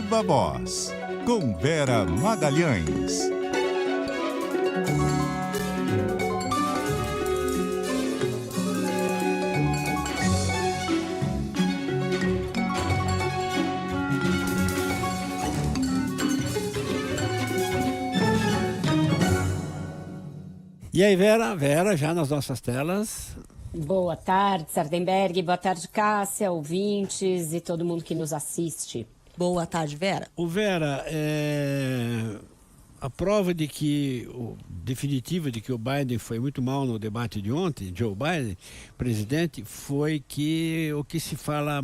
Viva Voz, com Vera Magalhães. E aí, Vera, já nas nossas telas. Boa tarde, Sardenberg. Boa tarde, Cássia, ouvintes e todo mundo que nos assiste. Boa tarde, Vera. Vera, a prova definitiva de que o Biden foi muito mal no debate de ontem, Joe Biden, presidente, foi que o que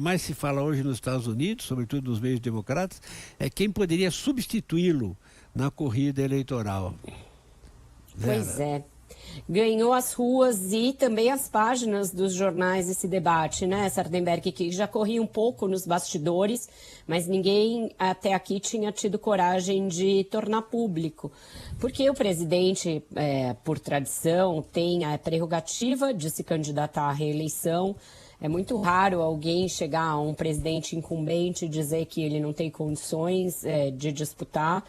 mais se fala hoje nos Estados Unidos, sobretudo nos meios democratas, é quem poderia substituí-lo na corrida eleitoral. Pois é. Ganhou as ruas e também as páginas dos jornais esse debate, né, Sardenberg, que já corria um pouco nos bastidores, mas ninguém até aqui tinha tido coragem de tornar público. Porque o presidente, por tradição, tem a prerrogativa de se candidatar à reeleição. É muito raro alguém chegar a um presidente incumbente e dizer que ele não tem condições de disputar.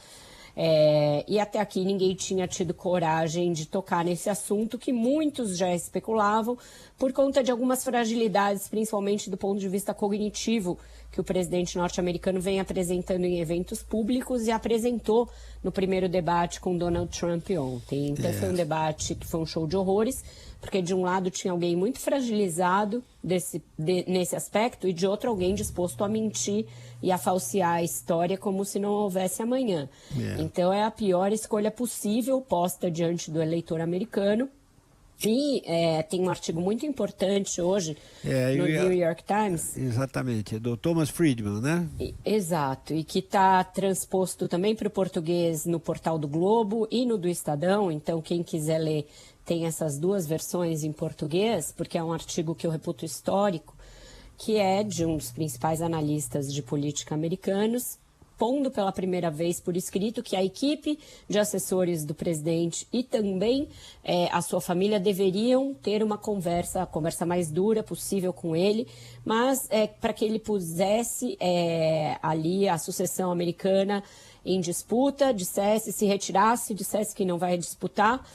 E até aqui ninguém tinha tido coragem de tocar nesse assunto que muitos já especulavam por conta de algumas fragilidades, principalmente do ponto de vista cognitivo, que o presidente norte-americano vem apresentando em eventos públicos e apresentou no primeiro debate com Donald Trump ontem. Então foi um debate que foi um show de horrores, porque de um lado tinha alguém muito fragilizado nesse aspecto e de outro alguém disposto a mentir e a falsear a história como se não houvesse amanhã. Então é a pior escolha possível posta diante do eleitor americano. E tem um artigo muito importante hoje no New York Times. Exatamente, é do Thomas Friedman, né? Exato, e que está transposto também para o português no portal do Globo e no do Estadão. Então quem quiser ler tem essas duas versões em português, porque é um artigo que eu reputo histórico, que é de um dos principais analistas de política americanos, pondo pela primeira vez por escrito que a equipe de assessores do presidente e também a sua família deveriam ter a conversa mais dura possível com ele, mas para que ele pusesse ali a sucessão americana em disputa, se retirasse, dissesse que não vai disputar,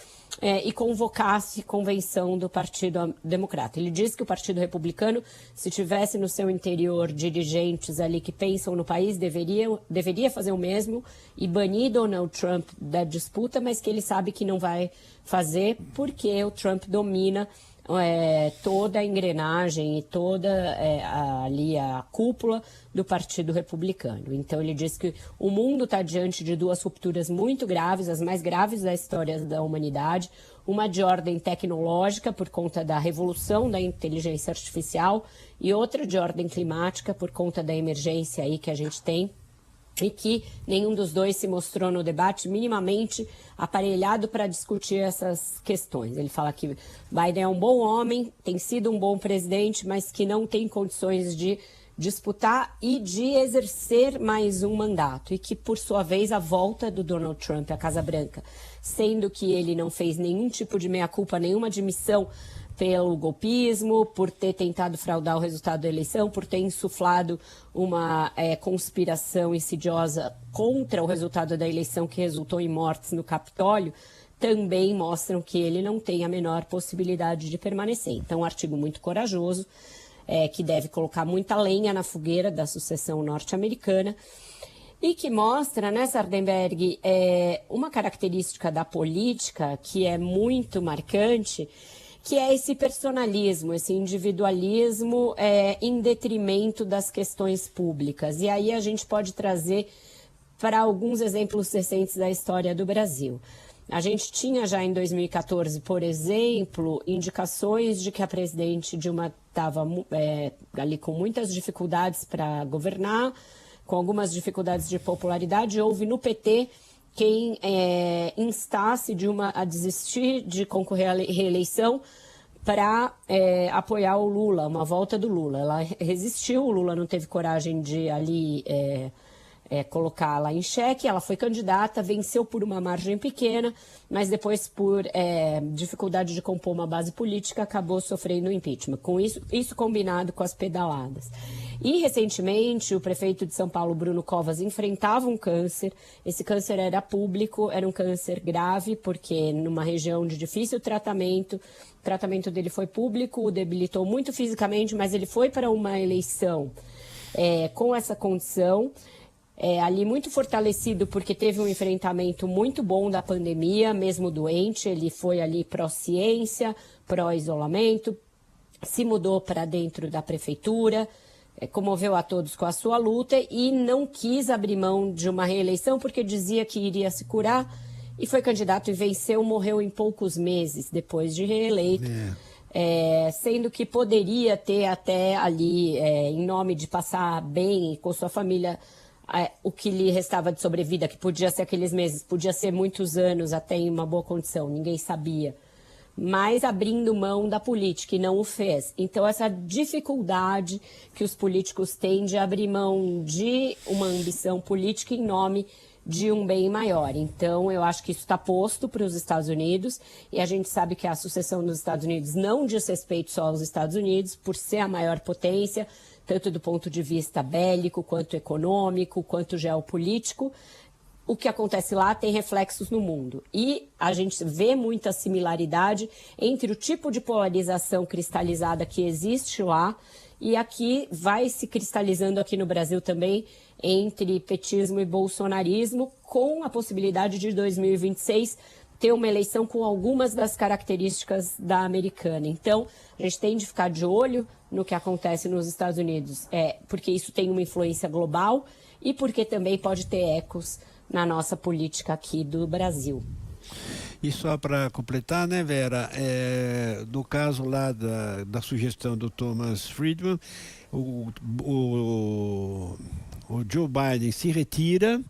e convocasse convenção do Partido Democrata. Ele diz que o Partido Republicano, se tivesse no seu interior dirigentes ali que pensam no país, deveria fazer o mesmo e banir Donald Trump da disputa, mas que ele sabe que não vai fazer porque o Trump domina toda a engrenagem e toda ali a cúpula do Partido Republicano. Então ele diz que o mundo está diante de duas rupturas muito graves, as mais graves da história da humanidade, uma de ordem tecnológica por conta da revolução da inteligência artificial e outra de ordem climática por conta da emergência aí que a gente tem. E que nenhum dos dois se mostrou no debate minimamente aparelhado para discutir essas questões. Ele fala que Biden é um bom homem, tem sido um bom presidente, mas que não tem condições de disputar e de exercer mais um mandato. E que, por sua vez, a volta do Donald Trump à Casa Branca, sendo que ele não fez nenhum tipo de meia-culpa, nenhuma admissão pelo golpismo, por ter tentado fraudar o resultado da eleição, por ter insuflado uma conspiração insidiosa contra o resultado da eleição que resultou em mortes no Capitólio, também mostram que ele não tem a menor possibilidade de permanecer. Então, um artigo muito corajoso, que deve colocar muita lenha na fogueira da sucessão norte-americana, e que mostra, né, Sardenberg, uma característica da política que é muito marcante, que é esse personalismo, esse individualismo em detrimento das questões públicas. E aí a gente pode trazer para alguns exemplos recentes da história do Brasil. A gente tinha já em 2014, por exemplo, indicações de que a presidente Dilma estava ali com muitas dificuldades para governar, com algumas dificuldades de popularidade. Houve no PT quem instasse Dilma a desistir de concorrer à reeleição para apoiar o Lula, uma volta do Lula. Ela resistiu, o Lula não teve coragem de ali colocá-la em xeque, ela foi candidata, venceu por uma margem pequena, mas depois por dificuldade de compor uma base política, acabou sofrendo impeachment. Com isso combinado com as pedaladas. E, recentemente, o prefeito de São Paulo, Bruno Covas, enfrentava um câncer. Esse câncer era público, era um câncer grave, porque numa região de difícil tratamento, o tratamento dele foi público, o debilitou muito fisicamente, mas ele foi para uma eleição com essa condição. Ali muito fortalecido, porque teve um enfrentamento muito bom da pandemia, mesmo doente. Ele foi ali pró-ciência, pró-isolamento, se mudou para dentro da prefeitura, comoveu a todos com a sua luta e não quis abrir mão de uma reeleição, porque dizia que iria se curar, e foi candidato e venceu, morreu em poucos meses depois de reeleito. Sendo que poderia ter até ali, em nome de passar bem com sua família, o que lhe restava de sobrevida, que podia ser aqueles meses, podia ser muitos anos até em uma boa condição, ninguém sabia. Mas abrindo mão da política, e não o fez. Então, essa dificuldade que os políticos têm de abrir mão de uma ambição política em nome de um bem maior. Então, eu acho que isso está posto para os Estados Unidos, e a gente sabe que a sucessão dos Estados Unidos não diz respeito só aos Estados Unidos, por ser a maior potência, tanto do ponto de vista bélico, quanto econômico, quanto geopolítico. O que acontece lá tem reflexos no mundo. E a gente vê muita similaridade entre o tipo de polarização cristalizada que existe lá e aqui vai se cristalizando aqui no Brasil também entre petismo e bolsonarismo, com a possibilidade de 2026 ter uma eleição com algumas das características da americana. Então, a gente tem de ficar de olho no que acontece nos Estados Unidos, porque isso tem uma influência global e porque também pode ter ecos na nossa política aqui do Brasil. E só para completar, né, Vera, no caso lá da sugestão do Thomas Friedman, o Joe Biden se retira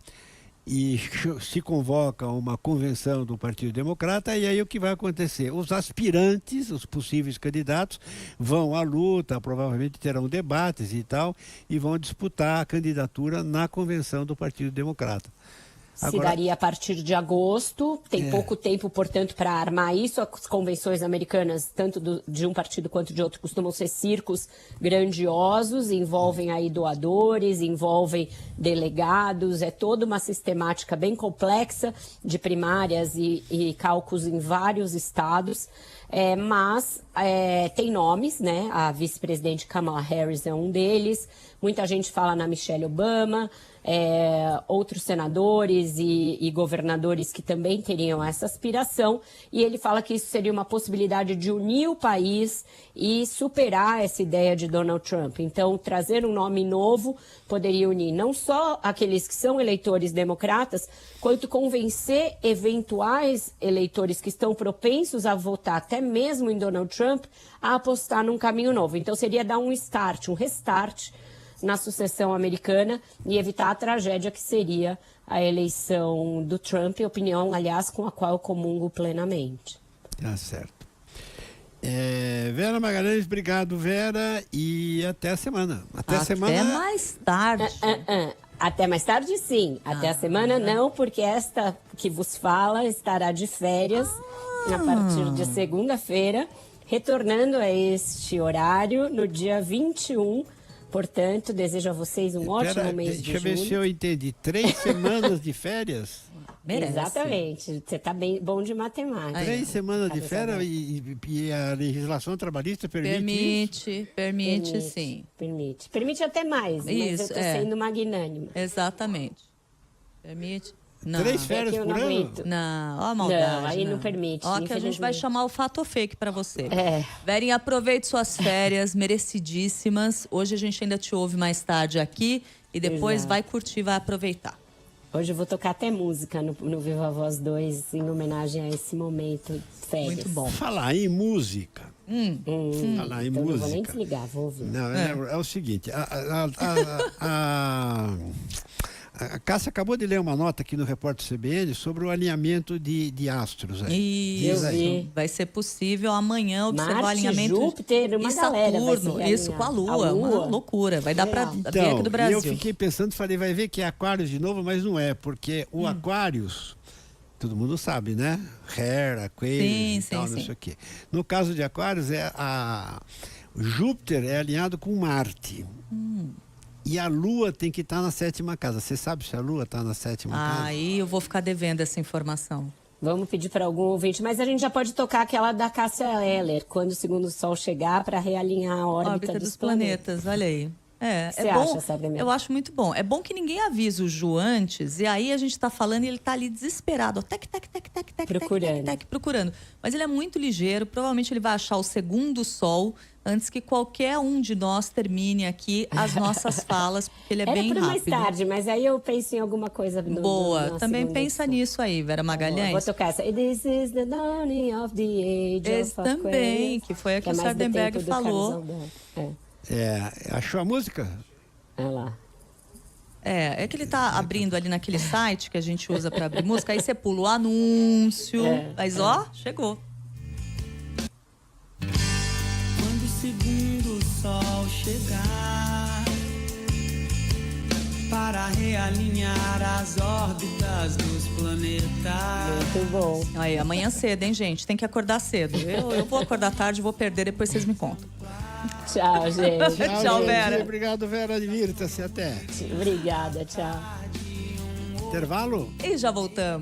e se convoca uma convenção do Partido Democrata, e aí o que vai acontecer? Os aspirantes, os possíveis candidatos, vão à luta, provavelmente terão debates e tal, e vão disputar a candidatura na convenção do Partido Democrata. Se daria a partir de agosto, tem pouco tempo, portanto, para armar isso. As convenções americanas, tanto de um partido quanto de outro, costumam ser circos grandiosos, envolvem aí doadores, envolvem delegados, é toda uma sistemática bem complexa de primárias e cálculos em vários estados. Mas tem nomes, né? A vice-presidente Kamala Harris é um deles. Muita gente fala na Michelle Obama, outros senadores e governadores que também teriam essa aspiração. E ele fala que isso seria uma possibilidade de unir o país e superar essa ideia de Donald Trump. Então, trazer um nome novo poderia unir não só aqueles que são eleitores democratas, quanto convencer eventuais eleitores que estão propensos a votar até mesmo em Donald Trump a apostar num caminho novo. Então, seria dar um start, um restart na sucessão americana e evitar a tragédia que seria a eleição do Trump, opinião, aliás, com a qual eu comungo plenamente. Tá certo. Vera Magalhães, obrigado, Vera, e até a semana. Até mais tarde. Até mais tarde, sim. Até a semana, não, porque esta que vos fala estará de férias a partir de segunda-feira, retornando a este horário no dia 21. Portanto, desejo a vocês um ótimo mês de julho. Deixa eu ver se eu entendi. 3 semanas de férias? Merece. Exatamente. Você está bem bom de matemática. 3 semanas de férias e a legislação trabalhista permite isso? Permite, sim. Permite até mais, mas eu estou sendo magnânima. Exatamente. Permite. Não. 3 férias por ano? Aguento. Não, ó a maldade. Não, aí não permite. Ó que a gente vai chamar o fato fake pra você. É. Verinha, aproveite suas férias, merecidíssimas. Hoje a gente ainda te ouve mais tarde aqui e depois vai curtir, vai aproveitar. Hoje eu vou tocar até música no Viva Voz 2 em homenagem a esse momento de férias. Muito bom. Falar em música. Falar em então música. Não vou nem desligar, vou ouvir. Não, é o seguinte, a Cássia acabou de ler uma nota aqui no Repórter CBN sobre o alinhamento de astros. Isso, vai ser possível amanhã observar Marte, o alinhamento Júpiter, uma e Saturno, vai se isso com a Lua, a Lua, uma loucura, vai dar para ver aqui do Brasil. Eu fiquei pensando, falei, vai ver que é Aquários de novo, mas não é, porque o Aquários, todo mundo sabe, né? Hair, Aquarius e tal, não sei o quê. No caso de Aquários, o Júpiter é alinhado com Marte. E a Lua tem que estar na 7ª casa. Você sabe se a Lua está na 7ª casa? Aí eu vou ficar devendo essa informação. Vamos pedir para algum ouvinte, mas a gente já pode tocar aquela da Cássia Eller, quando o segundo sol chegar, para realinhar a órbita dos planetas. Olha aí. Você bom, acha, Sabrina? eu acho muito bom. É bom que ninguém avisa o Ju antes, e aí a gente tá falando e ele tá ali desesperado. Ó, tec, tec, tec, tec, tec, Procurando. tec, tec, tec, procurando. Mas ele é muito ligeiro, provavelmente ele vai achar o segundo sol antes que qualquer um de nós termine aqui as nossas falas, porque ele é bem Era rápido. mais tarde, mas aí eu penso em alguma coisa Boa, na também segunda pensa edição. nisso aí, Vera Magalhães. Vou tocar essa. This is the dawning of the age Esse of também, Aquarius, que foi a que o é mais do Sardenberg tempo do falou. Carlos Alberto. Achou a música? Olha lá. É que ele tá abrindo ali naquele site que a gente usa para abrir música, aí você pula o anúncio, mas ó, chegou. Quando o segundo sol chegar para realinhar as órbitas dos planetas. Muito bom. Aí, amanhã cedo, hein, gente? Tem que acordar cedo. Eu vou acordar tarde, vou perder, depois vocês me contam. Tchau, gente. Tchau, gente. Vera. Obrigado, Vera. Divirta-se até. Obrigada, tchau. Intervalo? E já voltamos.